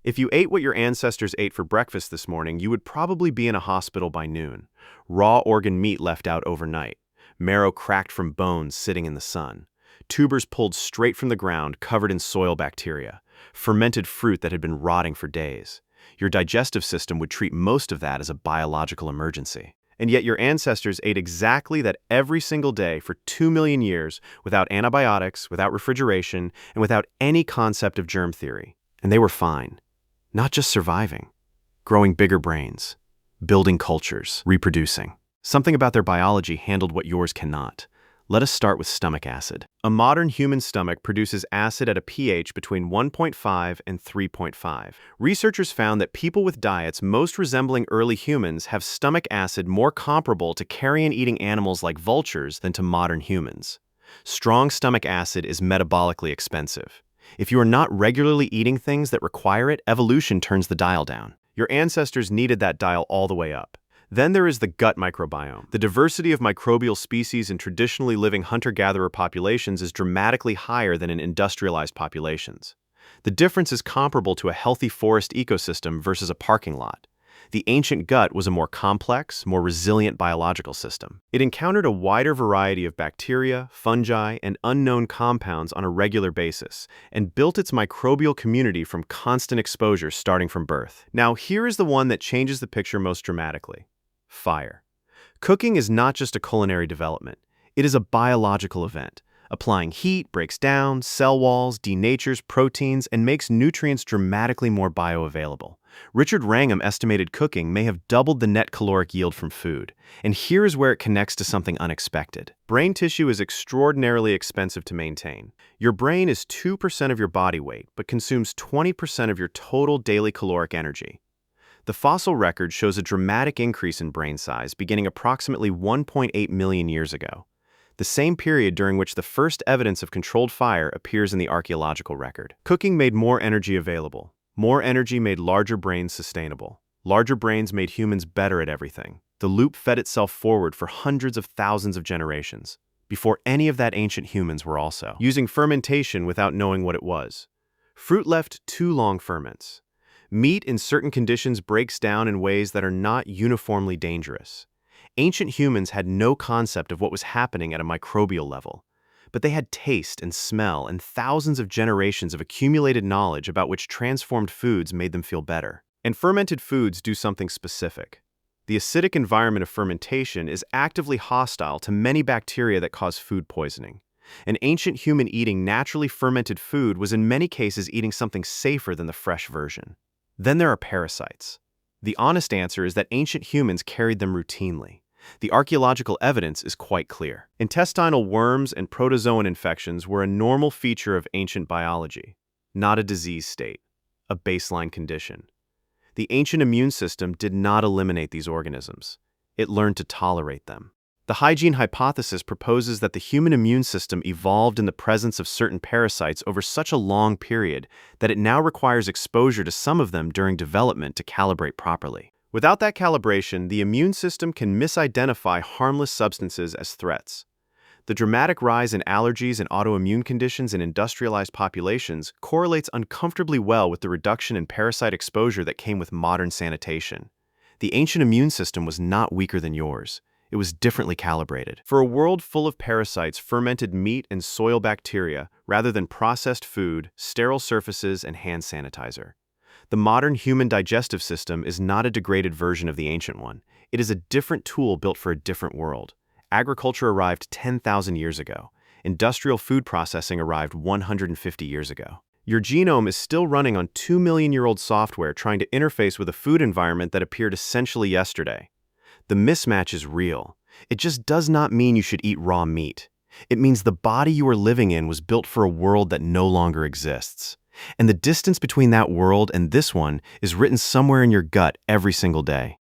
If you ate what your ancestors ate for breakfast this morning, you would probably be in a hospital by noon. Raw organ meat left out overnight. Marrow cracked from bones sitting in the sun. Tubers pulled straight from the ground covered in soil bacteria. Fermented fruit that had been rotting for days. Your digestive system would treat most of that as a biological emergency. And yet your ancestors ate exactly that every single day for 2 million years without antibiotics, without refrigeration, and without any concept of germ theory. And they were fine. Not just surviving, growing bigger brains, building cultures, reproducing. Something about their biology handled what yours cannot. Let us start with stomach acid. A modern human stomach produces acid at a pH between 1.5 and 3.5. Researchers found that people with diets most resembling early humans have stomach acid more comparable to carrion-eating animals like vultures than to modern humans. Strong stomach acid is metabolically expensive. If you are not regularly eating things that require it, evolution turns the dial down. Your ancestors needed that dial all the way up. Then there is the gut microbiome. The diversity of microbial species in traditionally living hunter-gatherer populations is dramatically higher than in industrialized populations. The difference is comparable to a healthy forest ecosystem versus a parking lot. The ancient gut was a more complex, more resilient biological system. It encountered a wider variety of bacteria, fungi, and unknown compounds on a regular basis, and built its microbial community from constant exposure starting from birth. Now, here is the one that changes the picture most dramatically. Fire. Cooking is not just a culinary development. It is a biological event. Applying heat breaks down cell walls, denatures proteins, and makes nutrients dramatically more bioavailable. Richard Wrangham estimated cooking may have doubled the net caloric yield from food. And here is where it connects to something unexpected. Brain tissue is extraordinarily expensive to maintain. Your brain is 2% of your body weight, but consumes 20% of your total daily caloric energy. The fossil record shows a dramatic increase in brain size beginning approximately 1.8 million years ago, the same period during which the first evidence of controlled fire appears in the archaeological record. Cooking made more energy available. More energy made larger brains sustainable. Larger brains made humans better at everything. The loop fed itself forward for hundreds of thousands of generations. Before any of that, ancient humans were also using fermentation without knowing what it was. Fruit left too long ferments. Meat in certain conditions breaks down in ways that are not uniformly dangerous. Ancient humans had no concept of what was happening at a microbial level, but they had taste and smell and thousands of generations of accumulated knowledge about which transformed foods made them feel better. And fermented foods do something specific. The acidic environment of fermentation is actively hostile to many bacteria that cause food poisoning. An ancient human eating naturally fermented food was in many cases eating something safer than the fresh version. Then there are parasites. The honest answer is that ancient humans carried them routinely. The archaeological evidence is quite clear. Intestinal worms and protozoan infections were a normal feature of ancient biology, not a disease state, a baseline condition. The ancient immune system did not eliminate these organisms. It learned to tolerate them. The hygiene hypothesis proposes that the human immune system evolved in the presence of certain parasites over such a long period that it now requires exposure to some of them during development to calibrate properly. Without that calibration, the immune system can misidentify harmless substances as threats. The dramatic rise in allergies and autoimmune conditions in industrialized populations correlates uncomfortably well with the reduction in parasite exposure that came with modern sanitation. The ancient immune system was not weaker than yours. It was differently calibrated. For a world full of parasites, fermented meat and soil bacteria, rather than processed food, sterile surfaces, and hand sanitizer. The modern human digestive system is not a degraded version of the ancient one. It is a different tool built for a different world. Agriculture arrived 10,000 years ago. Industrial food processing arrived 150 years ago. Your genome is still running on 2-million-year-old software trying to interface with a food environment that appeared essentially yesterday. The mismatch is real. It just does not mean you should eat raw meat. It means the body you are living in was built for a world that no longer exists. And the distance between that world and this one is written somewhere in your gut every single day.